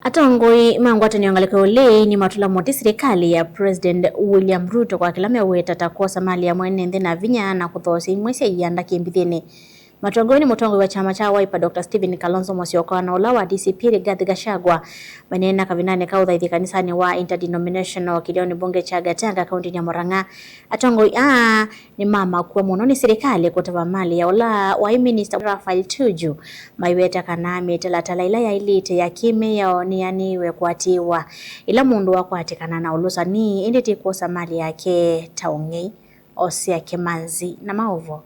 Atongoi mangwata nyongaleko ule ni matula moti serikali ya President William Ruto kwa kilame weta takosa mali ya mwenende na vinya na kuthosi mwese yanda kimbithini. Matongoni mutongoi wa chama cha Wiper Dr. Stephen Kalonzo Musyoka na ula wa DCP Rigathi Gachagua manena kavinane kaudhaithi kanisani wa interdenominational Kideoni bunge cha Gatanga kaunti ya Murang'a. Atongoi ni mama kuwa muno ni serikali kutaba mali ya ula wa Minister Raphael Tuju maiweta kanami talatala ila ya ilite ya kime ya nianiwe kuatiwa ila mundu wa kuatikana na ulusa ni inditi kuosa mali yake taungei Osia Kimanzi na maovo.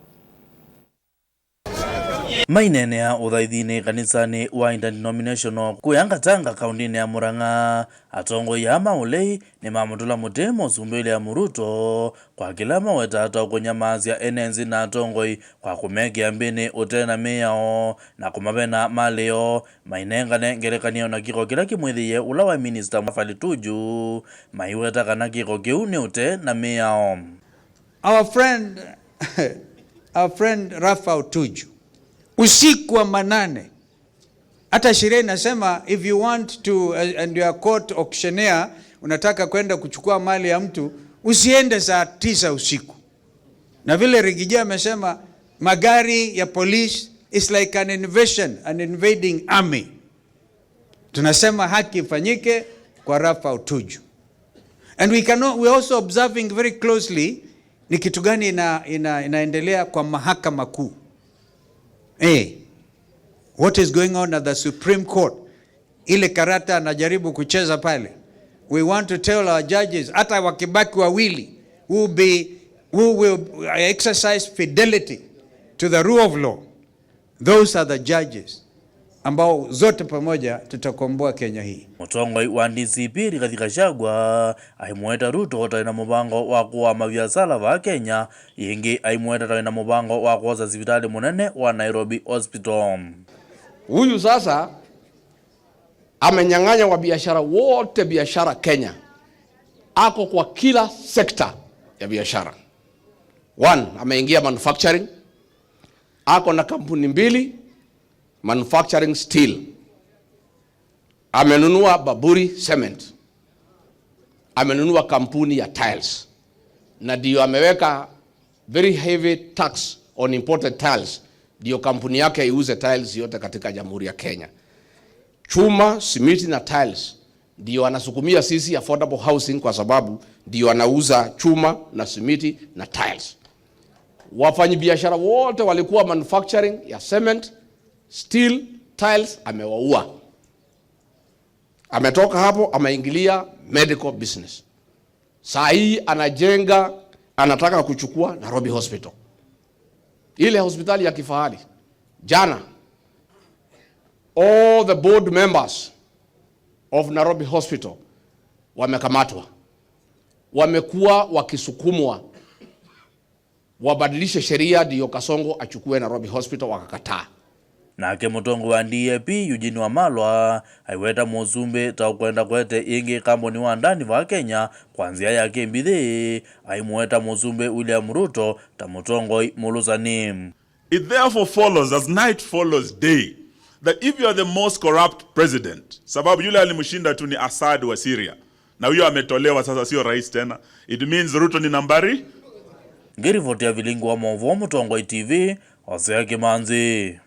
Mainene ya uthaithini kanisani wa interdenominational kuyanga Tanga kaunti ya Murang'a. Atongoi ya maulei ni mamutula mutemo zumbele ya Muruto kwa kila mawetata kunyamazia enenzi na atongoi kwa kumegea mbini utena meyao na kumabena maleo mainengane ngerekanio na kiko kila kimwithiye ula wa Minister Raphael Tuju maiweta kana kiko kiuni utena meyao. Our friend Raphael Tuju usiku wa manane, hata sheria inasema if you want to and you are court auctioneer, unataka kwenda kuchukua mali ya mtu usiende saa 9 usiku. Na vile Rigiji amesema magari ya police is like an invasion, an invading army. Tunasema haki ifanyike kwa Raphael Tuju. And we also observing very closely ni kitu gani inaendelea kwa mahakama kuu. What is going on at the Supreme Court? Ile karata anajaribu kucheza pale. We want to tell our judges, hata wakibaki wawili, who will exercise fidelity to the rule of law. Those are the judges ambao zote pamoja tutakomboa Kenya hii. Mutongoi wa DCP Rigathi Gachagua aimweta Ruto taina mubango wa kuwa mabiasara wa Kenya yengi aimweta taina mubango wa kuoza sibitali munene wa Nairobi Hospital. Huyu sasa amenyang'anya wa biashara wote biashara Kenya. Ako kwa kila sekta ya biashara. One, ameingia manufacturing. Ako na kampuni 2 manufacturing steel. Amenunua Baburi Cement. Amenunua kampuni ya tiles. Na ndio ameweka very heavy tax on imported tiles. Ndio kampuni yake iuze tiles yote katika Jamhuri ya Kenya. Chuma, simiti na tiles. Ndio anasukumia sisi affordable housing kwa sababu ndio anauza chuma na simiti na tiles. Wafanyabiashara wote walikuwa manufacturing ya cement, steel, tiles, amewaua. Ametoka hapo ameingilia medical business. Saa hii anataka kuchukua Nairobi Hospital. Ile hospitali ya kifahari. Jana all the board members of Nairobi Hospital wamekamatwa. Wamekuwa wakisukumwa wabadilishe sheria ndio Kasongo achukue Nairobi Hospital, wakakataa. Nake mutongo wa DAP Eugene Wamalwa aiweta muzumbe ta kwenda kwete ingi kampuni wa ndani wa Kenya kwanzia yake mbithi aimweta muzumbe William Ruto ta mutongo muluzani. It therefore follows as night follows day that if you are the most corrupt president, sababu yule alimshinda tu ni Assad wa Syria na huyo ametolewa sasa sio rais tena, it means Ruto ni nambari. Ngiri votia vilingu wa Movo Mutongo TV Osia Kimanzi.